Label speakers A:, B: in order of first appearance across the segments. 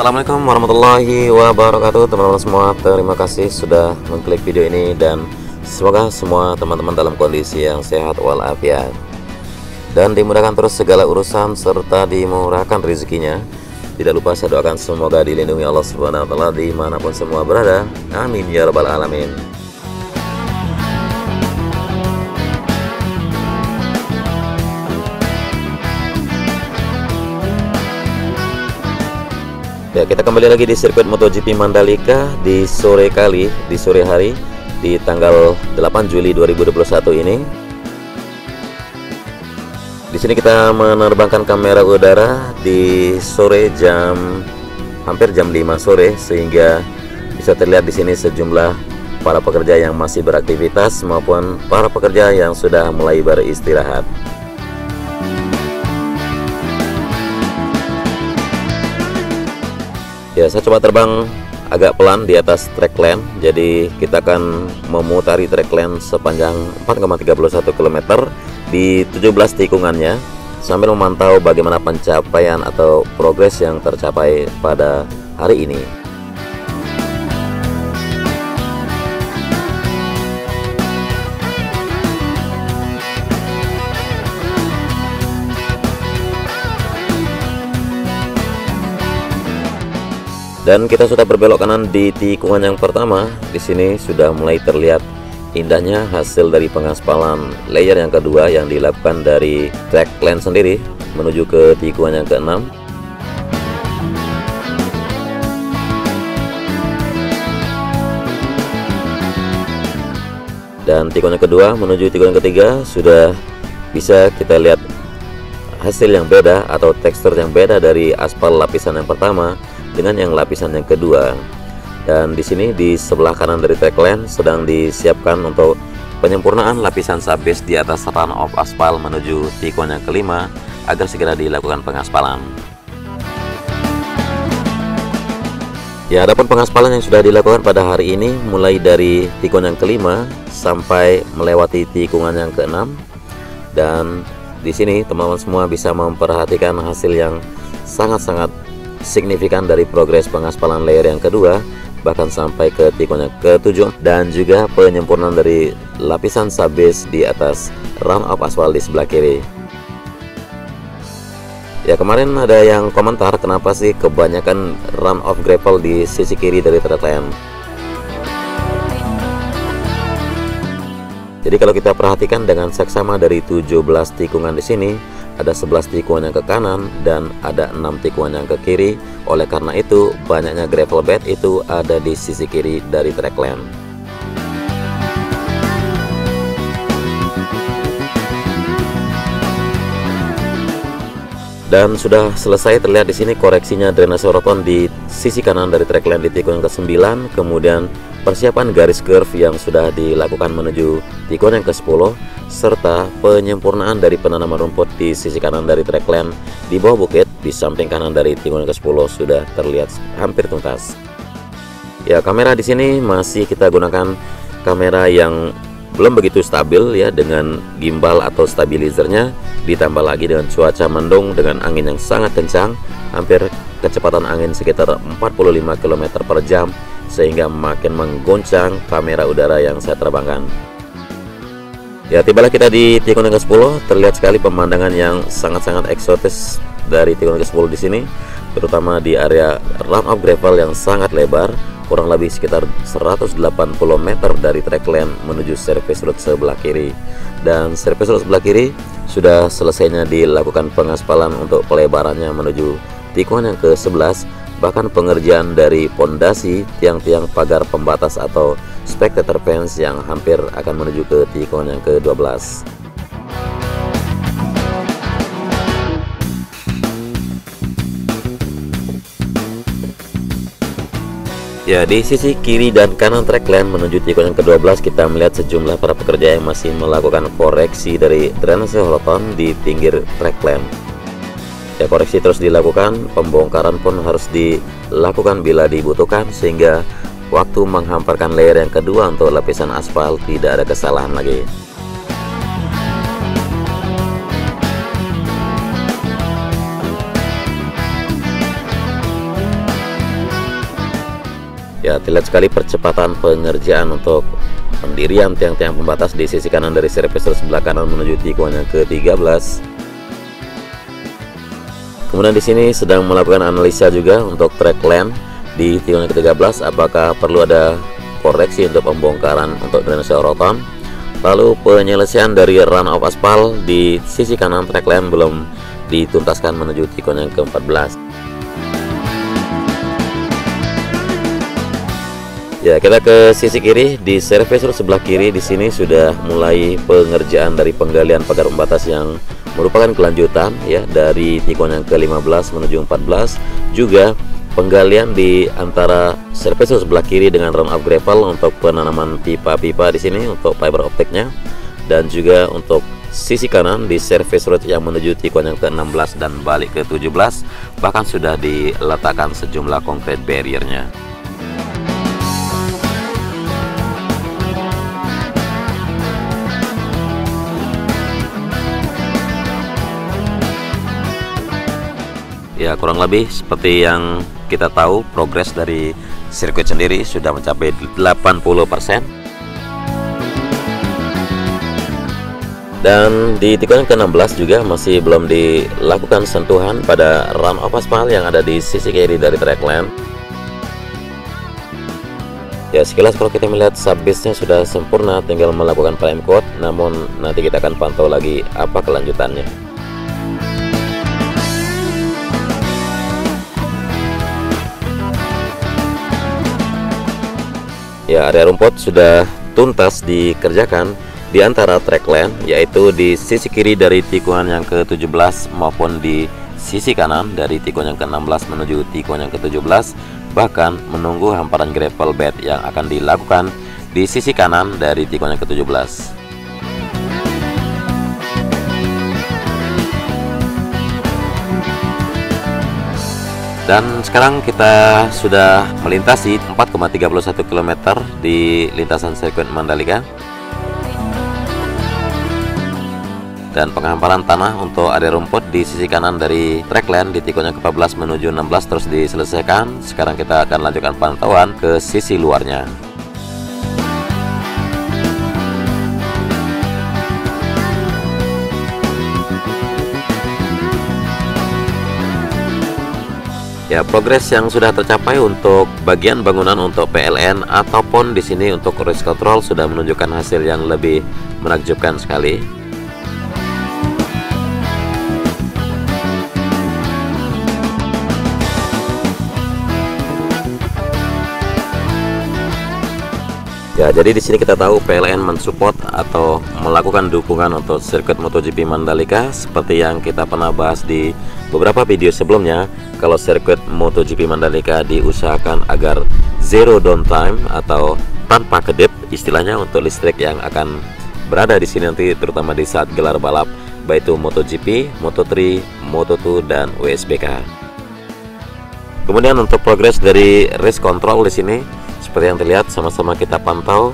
A: Assalamualaikum warahmatullahi wabarakatuh teman-teman semua. Terima kasih sudah mengklik video ini dan semoga semua teman-teman dalam kondisi yang sehat walafiat dan dimudahkan terus segala urusan serta dimurahkan rezekinya. Tidak lupa saya doakan semoga dilindungi Allah Subhanahu wa taala dimanapun semua berada. Amin ya rabbal alamin. Ya, kita kembali lagi di sirkuit MotoGP Mandalika di sore hari di tanggal 8 Juli 2021 ini. Di sini kita menerbangkan kamera udara di sore hampir jam 5 sore sehingga bisa terlihat di sini sejumlah para pekerja yang masih beraktivitas maupun para pekerja yang sudah mulai beristirahat. Ya, saya coba terbang agak pelan di atas track lane. Jadi kita akan memutari track lane sepanjang 4,31 km di 17 tikungannya sambil memantau bagaimana pencapaian atau progres yang tercapai pada hari ini. Dan kita sudah berbelok kanan di tikungan yang pertama. Di sini sudah mulai terlihat indahnya hasil dari pengaspalan layer yang kedua yang dilakukan dari track lane sendiri menuju ke tikungan yang keenam. Dan tikungan yang kedua menuju tikungan ketiga sudah bisa kita lihat hasil yang beda atau tekstur yang beda dari aspal lapisan yang pertama dengan yang lapisan yang kedua. Dan di sini di sebelah kanan dari track lane sedang disiapkan untuk penyempurnaan lapisan subbase di atas run of aspal menuju tikungan yang kelima agar segera dilakukan pengaspalan. Ya, adapun pengaspalan yang sudah dilakukan pada hari ini mulai dari tikungan yang kelima sampai melewati tikungan yang keenam. Dan di sini teman-teman semua bisa memperhatikan hasil yang sangat-sangat signifikan dari progres pengaspalan layer yang kedua bahkan sampai ke tikungan yang ketujuh, dan juga penyempurnaan dari lapisan subbase di atas run of aspal di sebelah kiri. Ya, kemarin ada yang komentar kenapa sih kebanyakan run of gravel di sisi kiri dari track lane. Jadi kalau kita perhatikan dengan seksama dari 17 tikungan di sini, ada 11 tikungan yang ke kanan dan ada 6 tikungan yang ke kiri. Oleh karena itu, banyaknya gravel bed itu ada di sisi kiri dari track lane. Dan sudah selesai terlihat di sini koreksinya drainase roton di sisi kanan dari track lane di tikungan ke-9, kemudian persiapan garis curve yang sudah dilakukan menuju tikungan yang ke-10, serta penyempurnaan dari penanaman rumput di sisi kanan dari track lane di bawah bukit di samping kanan dari tikungan ke-10 sudah terlihat hampir tuntas. Ya, kamera di sini masih kita gunakan kamera yang belum begitu stabil ya, dengan gimbal atau stabilizernya, ditambah lagi dengan cuaca mendung dengan angin yang sangat kencang, hampir kecepatan angin sekitar 45 km per jam, sehingga makin menggoncang kamera udara yang saya terbangkan. Ya, tibalah kita di tikungan yang ke-10. Terlihat sekali pemandangan yang sangat-sangat eksotis dari tikungan ke-10 di sini, terutama di area run of gravel yang sangat lebar, kurang lebih sekitar 180 meter dari track lane menuju service road sebelah kiri. Dan service road sebelah kiri sudah selesainya dilakukan pengaspalan untuk pelebarannya menuju tikungan yang ke-11, bahkan pengerjaan dari pondasi tiang-tiang pagar pembatas atau spectator fence yang hampir akan menuju ke tikungan yang ke-12. Ya, di sisi kiri dan kanan track lane menuju tikungan yang ke-12 kita melihat sejumlah para pekerja yang masih melakukan koreksi dari drainase roton di pinggir track lane. Ya, koreksi terus dilakukan, pembongkaran pun harus dilakukan bila dibutuhkan sehingga waktu menghamparkan layer yang kedua untuk lapisan aspal tidak ada kesalahan lagi. Ya, terlihat sekali percepatan pengerjaan untuk pendirian tiang-tiang pembatas di sisi kanan dari servicer sebelah kanan menuju tikungan yang ke-13. Kemudian di sini sedang melakukan analisa juga untuk track length di tikungan yang ke-13, apakah perlu ada koreksi untuk pembongkaran untuk drainase sorotan. Lalu penyelesaian dari run off aspal di sisi kanan track length belum dituntaskan menuju tikungan yang ke-14. Ya, kita ke sisi kiri. Di servicer sebelah kiri di sini sudah mulai pengerjaan dari penggalian pagar pembatas yang merupakan kelanjutan ya dari tikungan yang ke-15 menuju 14. Juga penggalian di antara servicer sebelah kiri dengan run off gravel untuk penanaman pipa-pipa di sini untuk fiber optiknya, dan juga untuk sisi kanan di service road yang menuju tikungan yang ke-16 dan balik ke-17 bahkan sudah diletakkan sejumlah concrete barriernya. Ya, kurang lebih seperti yang kita tahu, progres dari sirkuit sendiri sudah mencapai 80%. Dan di tikungan ke-16 juga masih belum dilakukan sentuhan pada run off aspal yang ada di sisi kiri dari track length. Ya, sekilas kalau kita melihat subbase-nya sudah sempurna, tinggal melakukan prime coat, namun nanti kita akan pantau lagi apa kelanjutannya. Ya, area rumput sudah tuntas dikerjakan di antara track length, yaitu di sisi kiri dari tikungan yang ke-17 maupun di sisi kanan dari tikungan yang ke-16 menuju tikungan yang ke-17, bahkan menunggu hamparan gravel bed yang akan dilakukan di sisi kanan dari tikungan yang ke-17. Dan sekarang kita sudah melintasi 4,31 km di lintasan sirkuit Mandalika. Dan penghamparan tanah untuk area rumput di sisi kanan dari track length di tikungan ke-14 menuju 16 terus diselesaikan. Sekarang kita akan lanjutkan pantauan ke sisi luarnya. Ya, progres yang sudah tercapai untuk bagian bangunan untuk PLN ataupun di sini untuk race control sudah menunjukkan hasil yang lebih menakjubkan sekali. Ya, jadi di sini kita tahu PLN mensupport atau melakukan dukungan untuk sirkuit MotoGP Mandalika seperti yang kita pernah bahas di beberapa video sebelumnya. Kalau sirkuit MotoGP Mandalika diusahakan agar zero downtime atau tanpa kedip, istilahnya untuk listrik yang akan berada di sini nanti terutama di saat gelar balap baik itu MotoGP, Moto3, Moto2 dan WSBK. Kemudian untuk progres dari race control di sini seperti yang terlihat sama-sama kita pantau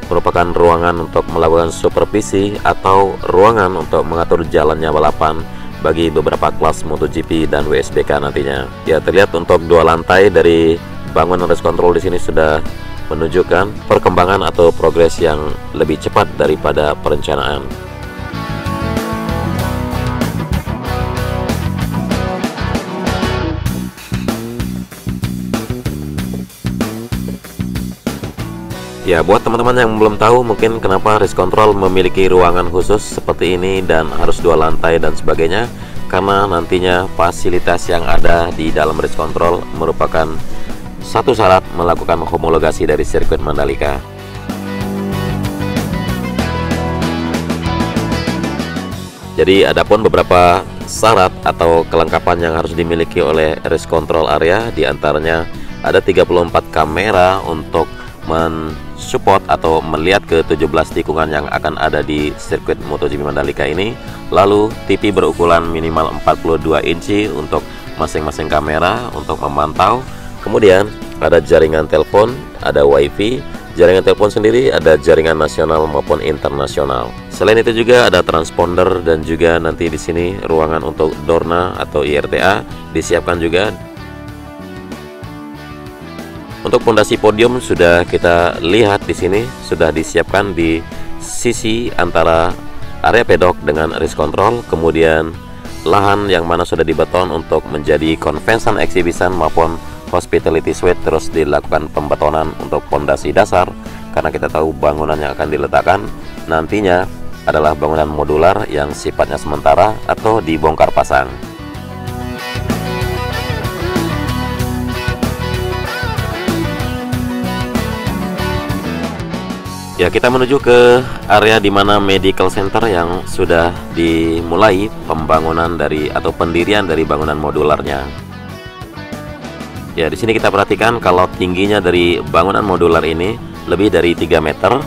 A: merupakan ruangan untuk melakukan supervisi atau ruangan untuk mengatur jalannya balapan bagi beberapa kelas MotoGP dan WSBK nantinya. Ya, terlihat untuk dua lantai dari bangunan race control di sini sudah menunjukkan perkembangan atau progres yang lebih cepat daripada perencanaan. Ya, buat teman-teman yang belum tahu mungkin kenapa race control memiliki ruangan khusus seperti ini dan harus dua lantai dan sebagainya, karena nantinya fasilitas yang ada di dalam race control merupakan satu syarat melakukan homologasi dari sirkuit Mandalika. Jadi adapun beberapa syarat atau kelengkapan yang harus dimiliki oleh race control area, diantaranya ada 34 kamera untuk mensupport atau melihat ke 17 tikungan yang akan ada di sirkuit MotoGP Mandalika ini. Lalu TV berukuran minimal 42 inci untuk masing-masing kamera untuk memantau. Kemudian ada jaringan telepon, ada wifi. Jaringan telepon sendiri ada jaringan nasional maupun internasional. Selain itu juga ada transponder dan juga nanti di sini ruangan untuk Dorna atau IRTA disiapkan juga. Untuk pondasi podium sudah kita lihat di sini, sudah disiapkan di sisi antara area pedok dengan race control, kemudian lahan yang mana sudah dibeton untuk menjadi convention exhibition maupun hospitality suite, terus dilakukan pembetonan untuk pondasi dasar karena kita tahu bangunan yang akan diletakkan nantinya adalah bangunan modular yang sifatnya sementara atau dibongkar pasang. Ya, kita menuju ke area di mana medical center yang sudah dimulai pembangunan dari atau pendirian dari bangunan modularnya. Ya, di sini kita perhatikan kalau tingginya dari bangunan modular ini lebih dari 3 meter.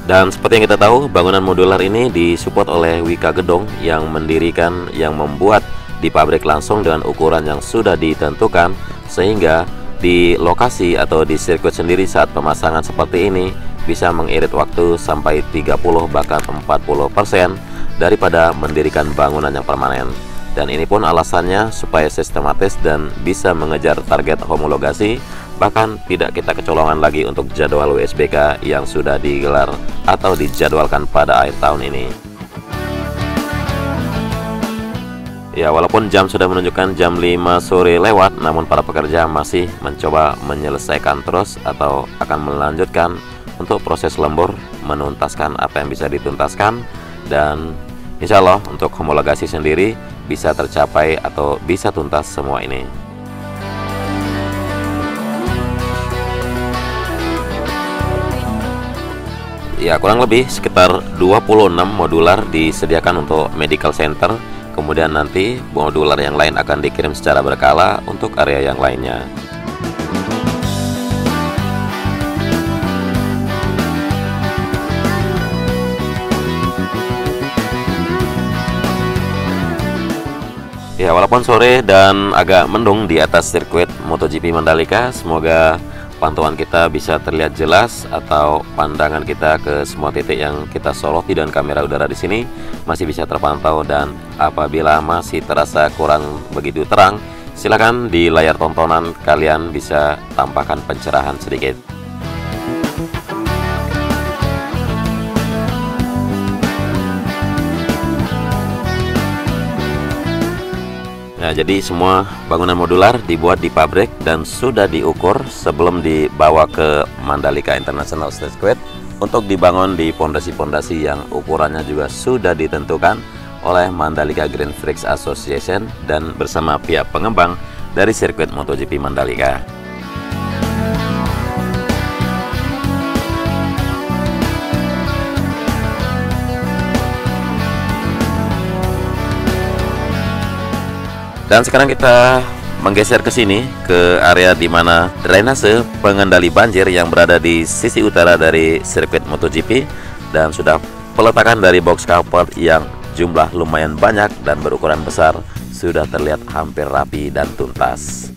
A: Dan seperti yang kita tahu, bangunan modular ini disupport oleh Wika Gedong yang mendirikan, yang membuat di pabrik langsung dengan ukuran yang sudah ditentukan, sehingga di lokasi atau di sirkuit sendiri saat pemasangan seperti ini bisa mengirit waktu sampai 30 bahkan 40% daripada mendirikan bangunan yang permanen. Dan ini pun alasannya supaya sistematis dan bisa mengejar target homologasi, bahkan tidak kita kecolongan lagi untuk jadwal WSBK yang sudah digelar atau dijadwalkan pada akhir tahun ini. Ya, walaupun jam sudah menunjukkan jam 5 sore lewat, namun para pekerja masih mencoba menyelesaikan terus atau akan melanjutkan untuk proses lembur, menuntaskan apa yang bisa dituntaskan, dan insya Allah untuk homologasi sendiri bisa tercapai atau bisa tuntas semua ini. Ya, kurang lebih sekitar 26 modular disediakan untuk medical center. Kemudian nanti modular yang lain akan dikirim secara berkala untuk area yang lainnya. Ya, walaupun sore dan agak mendung di atas sirkuit MotoGP Mandalika, semoga pantauan kita bisa terlihat jelas atau pandangan kita ke semua titik yang kita soroti dan kamera udara di sini masih bisa terpantau. Dan apabila masih terasa kurang begitu terang, silakan di layar tontonan kalian bisa tambahkan pencerahan sedikit. Nah, jadi semua bangunan modular dibuat di pabrik dan sudah diukur sebelum dibawa ke Mandalika International Circuit untuk dibangun di pondasi-pondasi yang ukurannya juga sudah ditentukan oleh Mandalika Grand Prix Association dan bersama pihak pengembang dari sirkuit MotoGP Mandalika. Dan sekarang kita menggeser ke sini, ke area di mana drainase pengendali banjir yang berada di sisi utara dari sirkuit MotoGP, dan sudah peletakan dari box culvert yang jumlah lumayan banyak dan berukuran besar sudah terlihat hampir rapi dan tuntas.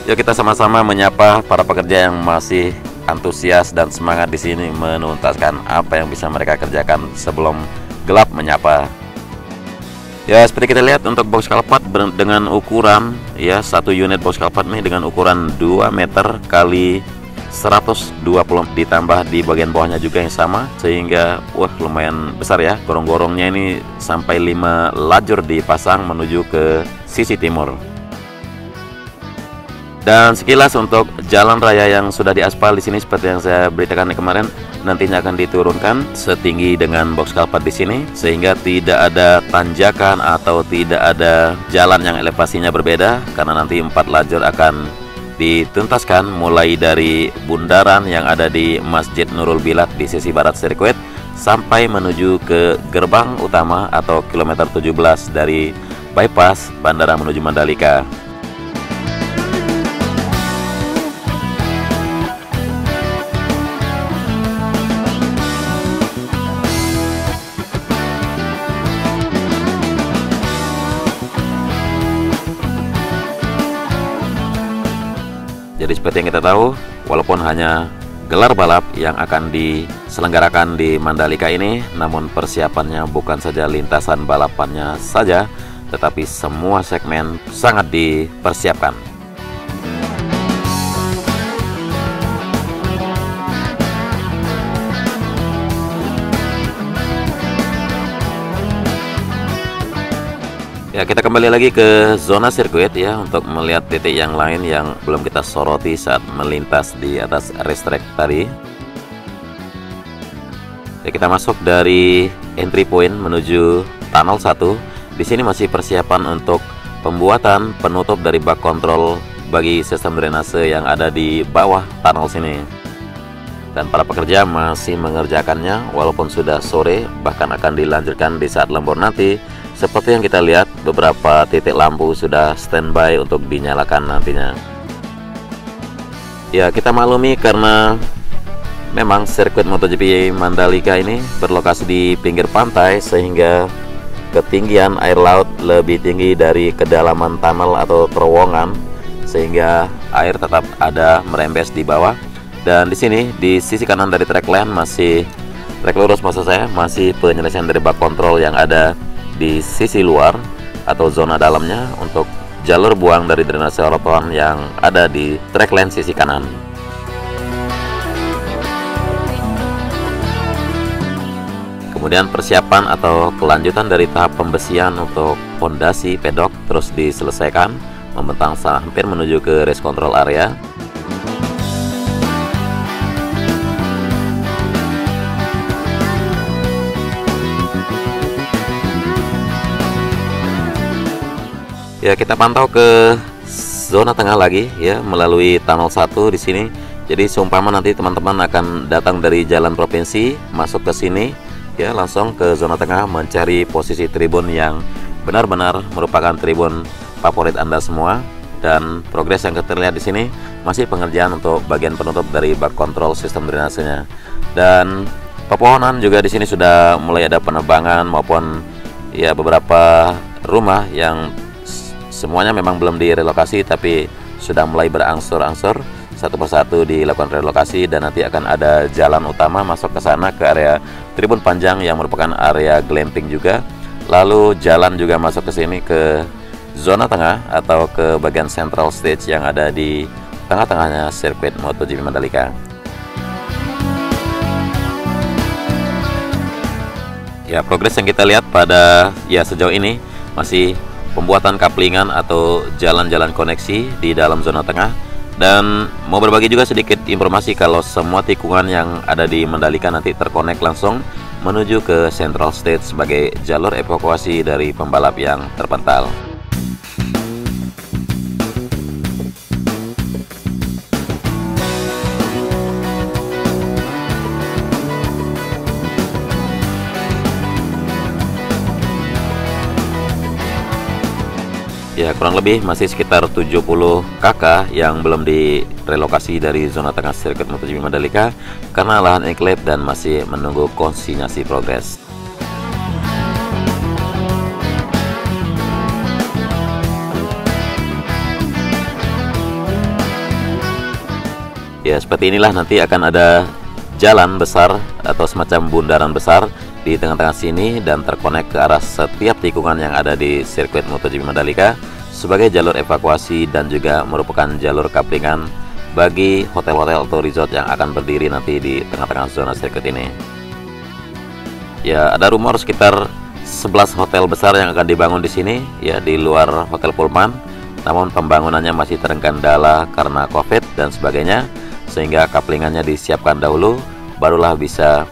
A: Yuk kita sama-sama menyapa para pekerja yang masih antusias dan semangat di sini menuntaskan apa yang bisa mereka kerjakan sebelum gelap menyapa. Ya, seperti kita lihat untuk box culvert dengan ukuran ya, satu unit box culvert nih dengan ukuran 2 meter kali 120, ditambah di bagian bawahnya juga yang sama, sehingga wah lumayan besar ya. Gorong-gorongnya ini sampai 5 lajur dipasang menuju ke sisi timur. Dan sekilas untuk jalan raya yang sudah diaspal di sini seperti yang saya beritakan kemarin, nantinya akan diturunkan setinggi dengan box culvert di sini sehingga tidak ada tanjakan atau tidak ada jalan yang elevasinya berbeda, karena nanti 4 lajur akan dituntaskan mulai dari bundaran yang ada di Masjid Nurul Bilad di sisi barat sirkuit sampai menuju ke gerbang utama atau kilometer 17 dari bypass bandara menuju Mandalika. Jadi seperti yang kita tahu, walaupun hanya gelar balap yang akan diselenggarakan di Mandalika ini, namun persiapannya bukan saja lintasan balapannya saja, tetapi semua segmen sangat dipersiapkan. Ya, kita kembali lagi ke zona sirkuit ya untuk melihat titik yang lain yang belum kita soroti saat melintas di atas racetrack tadi. Ya, kita masuk dari entry point menuju tunnel 1. Di sini masih persiapan untuk pembuatan penutup dari bak kontrol bagi sistem drainase yang ada di bawah tunnel sini. Dan para pekerja masih mengerjakannya walaupun sudah sore, bahkan akan dilanjutkan di saat lembur nanti. Seperti yang kita lihat, beberapa titik lampu sudah standby untuk dinyalakan nantinya. Ya, kita maklumi karena memang sirkuit MotoGP Mandalika ini berlokasi di pinggir pantai, sehingga ketinggian air laut lebih tinggi dari kedalaman tunnel atau terowongan, sehingga air tetap ada merembes di bawah. Dan di sini di sisi kanan dari track lane masih track lurus, maksud saya, masih penyelesaian dari bak kontrol yang ada di sisi luar atau zona dalamnya untuk jalur buang dari drainase roton yang ada di track lane sisi kanan. Kemudian persiapan atau kelanjutan dari tahap pembesian untuk fondasi pedok terus diselesaikan, membentang hampir menuju ke race control area. Ya, kita pantau ke zona tengah lagi ya melalui tunnel 1 di sini. Jadi seumpama nanti teman-teman akan datang dari jalan provinsi masuk ke sini ya, langsung ke zona tengah mencari posisi tribun yang benar-benar merupakan tribun favorit Anda semua. Dan progres yang terlihat di sini masih pengerjaan untuk bagian penutup dari bak kontrol sistem drainasenya. Dan pepohonan juga di sini sudah mulai ada penebangan maupun ya beberapa rumah yang semuanya memang belum direlokasi tapi sudah mulai berangsur-angsur satu persatu dilakukan relokasi, dan nanti akan ada jalan utama masuk ke sana ke area tribun panjang yang merupakan area glamping juga. Lalu jalan juga masuk ke sini ke zona tengah atau ke bagian central stage yang ada di tengah-tengahnya sirkuit MotoGP Mandalika. Ya, progres yang kita lihat pada ya sejauh ini masih pembuatan kaplingan atau jalan-jalan koneksi di dalam zona tengah. Dan mau berbagi juga sedikit informasi kalau semua tikungan yang ada di Mandalika nanti terkonek langsung menuju ke Central Stage sebagai jalur evakuasi dari pembalap yang terpental. Ya, kurang lebih masih sekitar 70 kk yang belum direlokasi dari zona tengah sirkuit MotoGP Mandalika karena lahan enclave dan masih menunggu konsinyasi progres. Ya, seperti inilah nanti akan ada jalan besar atau semacam bundaran besar di tengah-tengah sini dan terkonek ke arah setiap tikungan yang ada di sirkuit MotoGP Mandalika sebagai jalur evakuasi dan juga merupakan jalur kaplingan bagi hotel-hotel atau resort yang akan berdiri nanti di tengah-tengah zona sirkuit ini. Ya, ada rumor sekitar 11 hotel besar yang akan dibangun di sini ya di luar Hotel Pullman, namun pembangunannya masih terkendala karena Covid dan sebagainya, sehingga kaplingannya disiapkan dahulu, barulah bisa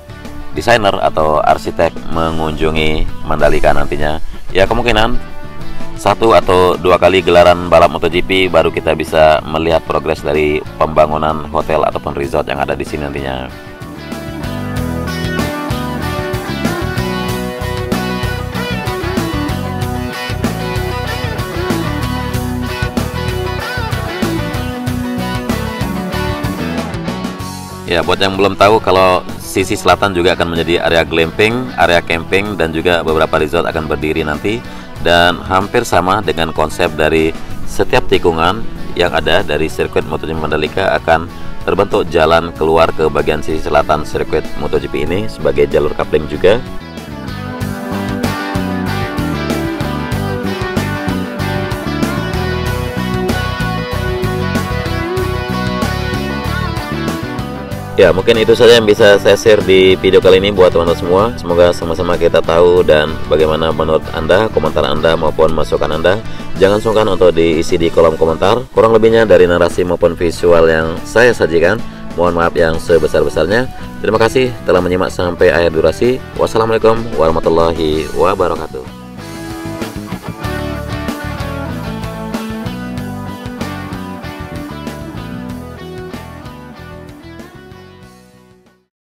A: desainer atau arsitek mengunjungi Mandalika nantinya. Ya, kemungkinan 1 atau 2 kali gelaran balap MotoGP baru kita bisa melihat progres dari pembangunan hotel ataupun resort yang ada di sini nantinya. Ya, buat yang belum tahu, kalau sisi selatan juga akan menjadi area glamping, area camping, dan juga beberapa resort akan berdiri nanti. Dan hampir sama dengan konsep dari setiap tikungan yang ada dari sirkuit MotoGP Mandalika akan terbentuk jalan keluar ke bagian sisi selatan sirkuit MotoGP ini sebagai jalur coupling juga. Ya, mungkin itu saja yang bisa saya share di video kali ini buat teman-teman semua. Semoga sama-sama kita tahu dan bagaimana menurut Anda, komentar Anda maupun masukan Anda. Jangan sungkan untuk diisi di kolom komentar. Kurang lebihnya dari narasi maupun visual yang saya sajikan, mohon maaf yang sebesar-besarnya. Terima kasih telah menyimak sampai akhir durasi. Wassalamualaikum warahmatullahi wabarakatuh.